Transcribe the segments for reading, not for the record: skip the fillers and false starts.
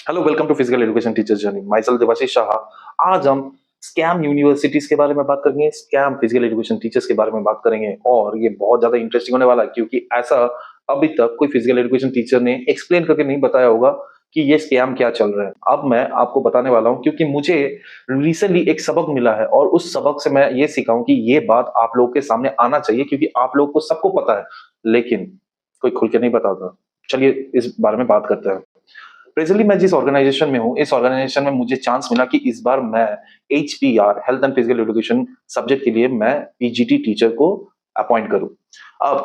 Hello, welcome to physical education teachers journey. Myself Devashish Shah. आज हम scam universities के बारे में बात करेंगे, स्कैम फिजिकल एजुकेशन टीचर्स के बारे में बात करेंगे, और ये बहुत ज्यादा इंटरेस्टिंग होने वाला है क्योंकि ऐसा अभी तक कोई फिजिकल एजुकेशन टीचर ने एक्सप्लेन करके नहीं बताया होगा कि ये स्कैम क्या चल रहा है। अब मैं आपको बताने वाला हूँ क्योंकि मुझे रिसेंटली एक सबक मिला है और उस सबक से मैं ये सीखा हूँ कि ये बात आप लोगों के सामने आना चाहिए क्योंकि आप लोगों को सबको पता है लेकिन कोई खुल के नहीं बताता। चलिए इस बारे में बात करते हैं। प्रेजेंटली मैं जिस ऑर्गेनाइजेशन में हूँ, इस ऑर्गेनाइजेशन में मुझे चांस मिला कि इस बार मैं HPR health and physical education subject के लिए मैं PGT टीचर को अपॉइंट करूँ। अब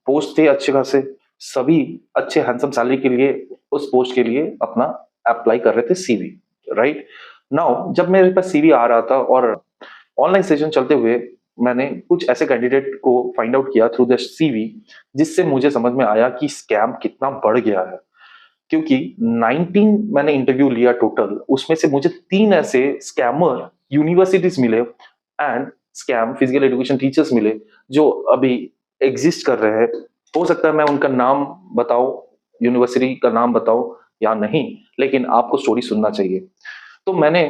पोस्ट थे अच्छे खासे, सभी अच्छे हैंडसम सैलरी के लिए उस पोस्ट के लिए अपना अप्लाई कर रहे थे CV। राइट नाउ जब मेरे पास CV आ रहा था और ऑनलाइन सेशन चलते हुए मैंने कुछ ऐसे कैंडिडेट को फाइंड आउट किया थ्रू द CV, जिससे मुझे समझ में आया कि स्कैम कितना बढ़ गया है। क्योंकि 19 मैंने इंटरव्यू लिया टोटल, उसमें से मुझे 3 ऐसे स्कैमर यूनिवर्सिटीज मिले and scam physical education teachers मिले जो अभी एग्जिस्ट कर रहे हैं। हो सकता है मैं उनका नाम बताऊं, यूनिवर्सिटी का नाम बताऊं या नहीं, लेकिन आपको स्टोरी सुनना चाहिए। तो मैंने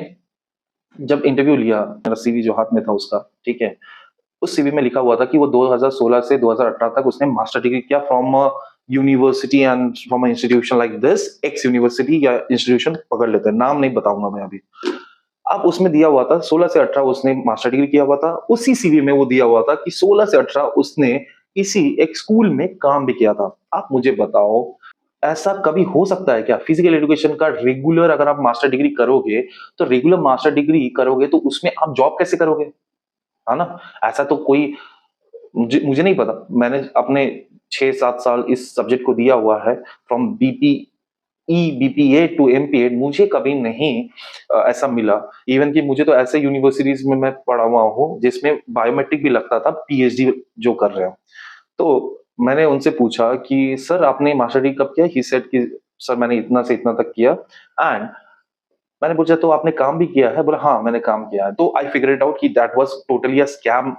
जब इंटरव्यू लिया, मेरा CV जो हाथ में था उसका, ठीक है, उस CV में लिखा हुआ था कि वो 2016 से 2018 तक उसने मास्टर डिग्री किया from university and from institution like this, x university या इंस्टीट्यूशन पकड़ लेते हैं, नाम नहीं बताऊंगा मैं अभी। अब उसमें दिया हुआ था 16 से 18 उसने मास्टर डिग्री किया हुआ था। उसी CV में वो दिया हुआ था कि 16 से 18 उसने किसी एक स्कूल में काम भी किया था। आप मुझे बताओ, ऐसा कभी हो सकता है क्या? फिजिकल एजुकेशन का रेगुलर अगर आप मास्टर डिग्री करोगे, तो रेगुलर मास्टर डिग्री करोगे तो उसमें आप जॉब कैसे करोगे? है ना? ऐसा तो कोई, मुझे मुझे नहीं पता। मैंने अपने 6-7 साल इस सब्जेक्ट को दिया हुआ है, from BPE BPA to MPA, मुझे कभी नहीं ऐसा मिला। इवन कि मुझे तो ऐसे यूनिवर्सिटीज में मैं पढ़ा हुआ हूँ जिसमें बायोमेट्रिक भी लगता था, PhD जो कर रहे हैं। तो मैंने उनसे पूछा कि सर आपने मास्टर डिग्री कब किया? ही सेड कि सर मैंने इतना से इतना तक किया। एंड मैंने पूछा तो आपने काम भी किया है? बोला हाँ मैंने काम किया है। तो आई फिगर इट आउट कि that was totally a scam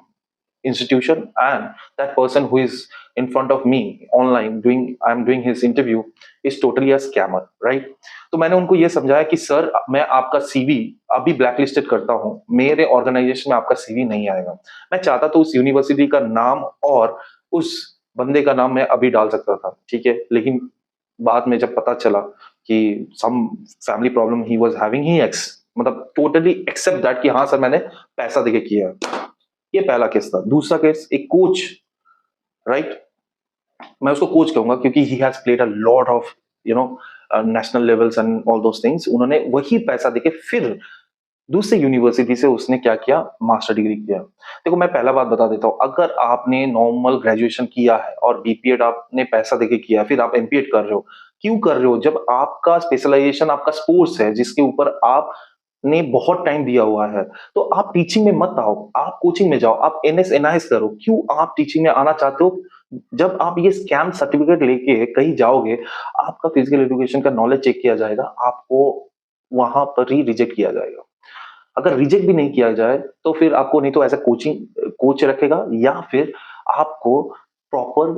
institution, and that person who is in front of me online doing, I'm doing his interview, is totally a scammer, right? तो मैंने उनको ये समझाया कि सर मैं आपका CV अभी ब्लैकलिस्टेड करता हूँ, मेरे ऑर्गेनाइजेशन में आपका CV नहीं आएगा। मैं चाहता तो उस यूनिवर्सिटी का नाम और उस बंदे का नाम मैं अभी डाल सकता था, ठीक है, लेकिन बाद में जब पता चला कि some family problem he was having, he एक्स मतलब टोटली एक्सेप्ट दैट कि हाँ सर मैंने पैसा देके किया है। ये पहला केस था। दूसरा केस, एक कोच, राइट, मैं उसको कोच कहूंगा क्योंकि he has played a lot of you know national levels and all those things. उन्होंने वही पैसा देके फिर दूसरे यूनिवर्सिटी से उसने क्या किया, मास्टर डिग्री किया। देखो मैं पहला बात बता देता हूँ, अगर आपने नॉर्मल ग्रेजुएशन किया है और BPEड आपने पैसा देके किया, फिर आप MPEड कर रहे हो, क्यों कर रहे हो? जब आपका स्पेशलाइजेशन आपका स्पोर्ट्स है जिसके ऊपर आप ने बहुत टाइम दिया हुआ है, तो आप टीचिंग में मत आओ, आप कोचिंग में जाओ, आप NS NIS करो। क्यों आप टीचिंग में आना चाहते हो? जब आप ये स्कैम सर्टिफिकेट लेके कहीं जाओगे, आपका फिजिकल एजुकेशन का नॉलेज चेक किया जाएगा, आपको वहां पर ही रिजेक्ट किया जाएगा। अगर रिजेक्ट भी नहीं किया जाए तो फिर आपको नहीं तो एज अ कोचिंग कोच रखेगा या फिर आपको प्रॉपर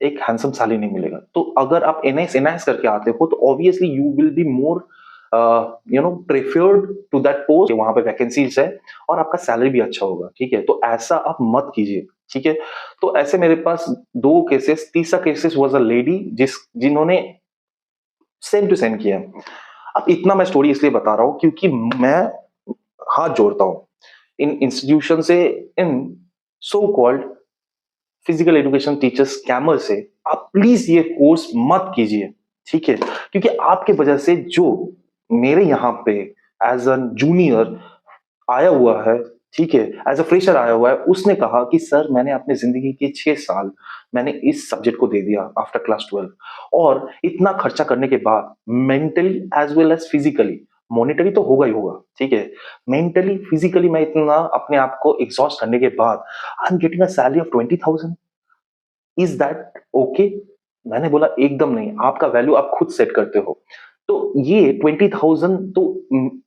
एक हैंडसम सैलरी नहीं मिलेगा। तो अगर आप NS करके आते हो तो obviously you will be more preferred to that post, वहां पे वैकेंसीज है और आपका सैलरी भी अच्छा होगा, ठीक है? तो ऐसा आप मत कीजिए, ठीक है? तो ऐसे मेरे पास 2 केसेस, तीसरा केसेस वाज अ लेडी जिन्होंने सेम टू सेम किया। अब इतना मैं स्टोरी इसलिए बता रहा हूं क्योंकि मैं हाथ जोड़ता हूं इन इंस्टीट्यूशन से, इन so called physical education teachers scammer से। आप प्लीज ये कोर्स मत कीजिए, ठीक है? क्योंकि आपके वजह से जो मेरे यहाँ पे एज अ जूनियर आया हुआ है, ठीक है, एज अ फ्रेशर आया हुआ है, उसने कहा कि सर मैंने अपने जिंदगी के 6 साल मैंने इस सब्जेक्ट को दे दिया आफ्टर क्लास 12, और इतना खर्चा करने के बाद mentally as well as physically, monetary तो होगा ही होगा, ठीक है, मेंटली फिजिकली मैं इतना अपने आप को एग्जॉस्ट करने के बाद I am getting a salary of 20,000। Is that okay? मैंने बोला एकदम नहीं, आपका वैल्यू आप खुद सेट करते हो। तो ये 20,000 तो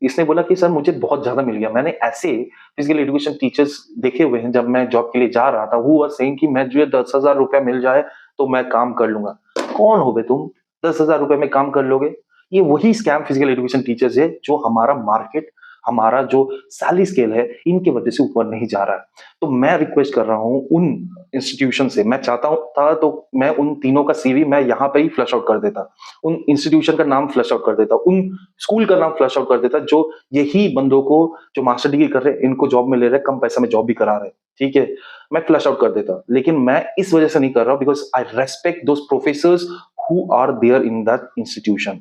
इसने बोला कि सर मुझे बहुत ज्यादा मिल गया। मैंने ऐसे फिजिकल एजुकेशन टीचर्स देखे हुए हैं, जब मैं जॉब के लिए जा रहा था वो वाज सेइंग कि मैं जो 10,000 रुपया मिल जाए तो मैं काम कर लूंगा। कौन हो बे तुम? 10,000 रुपए में काम कर लोगे? ये वही स्कैम फिजिकल एजुकेशन टीचर्स है जो हमारा मार्केट, हमारा जो सैलरी स्केल है, इनकी वजह से ऊपर नहीं जा रहा है। तो मैं रिक्वेस्ट कर रहा हूँ उन इंस्टीट्यूशन से, मैं चाहता हूँ था तो मैं उन तीनों का सीवी मैं यहाँ पे ही फ्लश आउट कर देता, उन इंस्टीट्यूशन का नाम फ्लश आउट कर देता, उन स्कूल का नाम फ्लश आउट कर देता जो यही बंदों को, जो मास्टर डिग्री कर रहे हैं, इनको जॉब में ले रहे हैं, कम पैसा में जॉब भी करा रहे हैं, ठीक है, मैं फ्लश आउट कर देता। लेकिन मैं इस वजह से नहीं कर रहा हूँ, because I respect those professors who are there in that institution.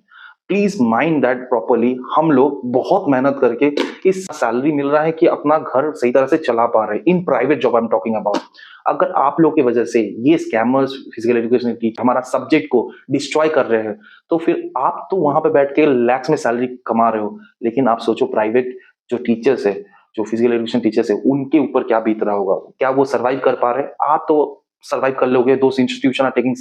Please mind that properly. हम लोग बहुत मेहनत करके इस सैलरी मिल रहा है कि अपना घर सही तरह से चला पा रहे हैं, in private job I am talking about. अगर आप लोग की वजह से ये स्कैमर्स फिजिकल एजुकेशन टीचर हमारा सब्जेक्ट को डिस्ट्रॉय कर रहे हैं, तो फिर आप तो वहां पे बैठ के लैक्स में सैलरी कमा रहे हो, लेकिन आप सोचो प्राइवेट जो टीचर्स है, जो फिजिकल एजुकेशन टीचर्स है, उनके ऊपर क्या बीत रहा होगा, क्या वो सर्वाइव कर पा रहे हैं? आप तो सर्वाइव कर लोगे, those institution are taking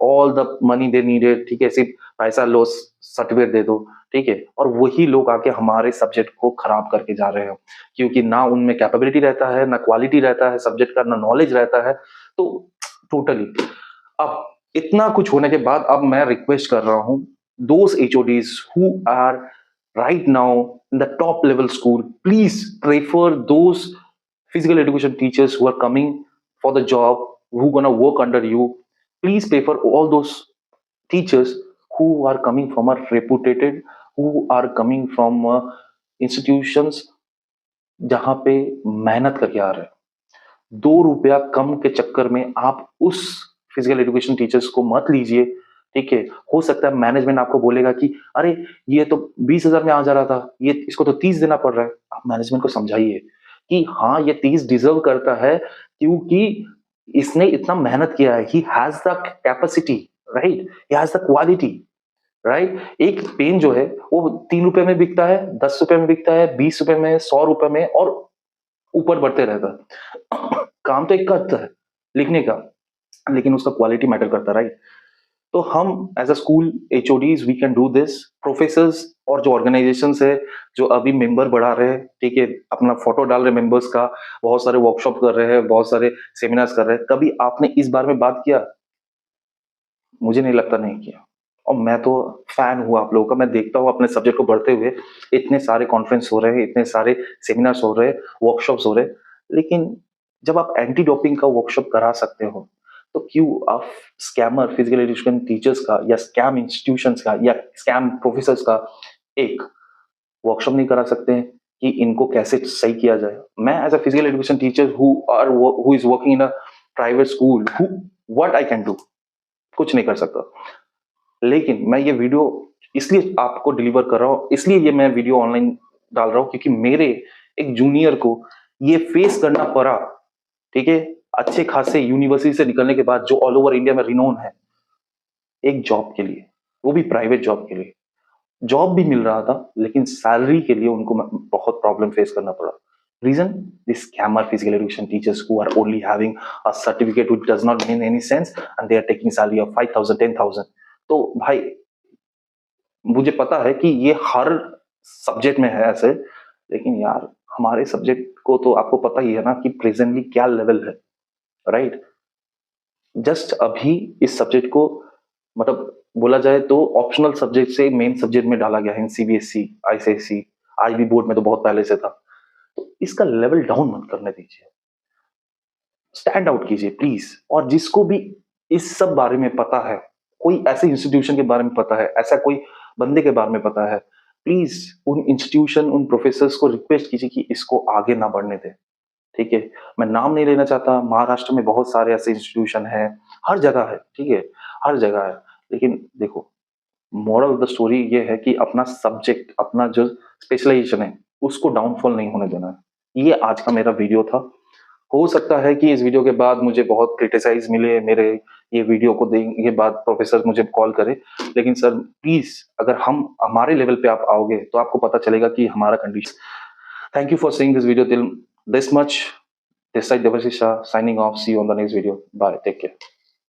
all the money they needed, ठीक है, सिर्फ पैसा लो, सर्टिफिकेट दे दो, ठीक है, और वही लोग आके हमारे सब्जेक्ट को खराब करके जा रहे हैं, क्योंकि ना उनमें कैपेबिलिटी रहता है, ना क्वालिटी रहता है सब्जेक्ट का, ना नॉलेज रहता है। तो टोटली अब इतना कुछ होने के बाद अब मैं रिक्वेस्ट कर रहा हूं those HODs who are right now in the top level school, please prefer those physical education teachers who are coming for the job, who gonna work under you. Please prefer all those teachers who are coming from a reputed, who are coming from institutions जहां पे मेहनत करके आ रहे हैं। 2 रुपया कम के चक्कर में आप उस फिजिकल एजुकेशन टीचर्स को मत लीजिए, ठीक है। हो सकता है मैनेजमेंट आपको बोलेगा कि अरे ये तो 20,000 में आ जा रहा था, ये इसको तो 30 देना पड़ रहा है। आप मैनेजमेंट को समझाइए कि हाँ ये 30 डिजर्व करता है, क्योंकि इसने इतना मेहनत किया है, he has the capacity, right, he has the quality, right. एक पेन जो है वो 3 रुपए में बिकता है, 10 रुपए में बिकता है, 20 रुपए में, 100 रुपए में, और ऊपर बढ़ते रहता है। काम तो एक करता है लिखने का, लेकिन उसका क्वालिटी मैटर करता है, राइट। तो हम as a school HODs we can do this, professors और जो ऑर्गेनाइजेशन है जो अभी मेंबर बढ़ा रहे हैं, ठीक है, अपना फोटो डाल रहे मेंबर्स का, बहुत सारे वर्कशॉप कर रहे हैं, बहुत सारे सेमिनार्स कर रहे हैं, कभी आपने इस बारे में बात किया? मुझे नहीं लगता नहीं किया। और मैं तो फैन हूँ आप लोगों का, मैं देखता हूँ अपने सब्जेक्ट को बढ़ते हुए, इतने सारे कॉन्फ्रेंस हो रहे हैं, इतने सारे सेमिनार्स हो रहे हैं, वर्कशॉप्स हो रहे हैं, लेकिन जब आप एंटी डोपिंग का वर्कशॉप करा सकते हो, तो क्यों आप स्कैमर फिजिकल एजुकेशन टीचर्स का, या स्कैम इंस्टीट्यूशंस का, या स्कैम प्रोफेसर्स का एक वर्कशॉप नहीं करा सकते हैं कि इनको कैसे सही किया जाए? मैं as a physical education teacher who is working in a private school, what I can do? कुछ नहीं कर सकता। लेकिन मैं ये वीडियो इसलिए आपको डिलीवर कर रहा हूँ, इसलिए ये मैं वीडियो ऑनलाइन डाल रहा हूँ, क्योंकि मेरे एक जूनियर को ये फेस करना पड़ा, ठीक है, अच्छे खासे यूनिवर्सिटी से निकलने के बाद, जो ऑल ओवर इंडिया में रिनोन है, एक जॉब के लिए, वो भी प्राइवेट जॉब के लिए। जॉब भी मिल रहा था, लेकिन सैलरी के लिए उनको बहुत प्रॉब्लम फेस करना पड़ा। Reason, this scammer physical education teachers who are only having a certificate which does not mean any sense, and they are taking salary of 5,000 10,000। तो भाई मुझे पता है कि ये हर सब्जेक्ट में है ऐसे, लेकिन यार हमारे सब्जेक्ट को तो आपको पता ही है ना कि प्रेजेंटली क्या लेवल है, राइट। जस्ट अभी इस सब्जेक्ट को, मतलब बोला जाए तो ऑप्शनल सब्जेक्ट से मेन सब्जेक्ट में डाला गया है, सीबीएसई, आईसीएसई, आईबी बोर्ड में तो बहुत पहले से था। तो इसका लेवल डाउन मत करने दीजिए, स्टैंड आउट कीजिए प्लीज। और जिसको भी इस सब बारे में पता है, कोई ऐसे इंस्टीट्यूशन के बारे में पता है, ऐसा कोई बंदे के बारे में पता है, प्लीज उन इंस्टीट्यूशन, उन प्रोफेसर्स को रिक्वेस्ट कीजिए कि इसको आगे ना बढ़ने दे, ठीक है। मैं नाम नहीं लेना चाहता, महाराष्ट्र में बहुत सारे ऐसे इंस्टीट्यूशन है, हर जगह है, ठीक है, हर जगह है। लेकिन देखो, मोरल ऑफ द स्टोरी ये है कि अपना सब्जेक्ट, अपना जो स्पेशलाइजेशन है, उसको डाउनफॉल नहीं होने देना है। ये आज का मेरा वीडियो था। हो सकता है कि इस वीडियो के बाद मुझे बहुत क्रिटिसाइज मिले, मेरे ये वीडियो को देखने के बाद प्रोफेसर मुझे कॉल करे, लेकिन सर प्लीज अगर हम हमारे लेवल पे आप आओगे तो आपको पता चलेगा कि हमारा condition. Thank you for seeing this video till this much. This side Devashish Shah signing off. See you on the next video. Bye. Take care.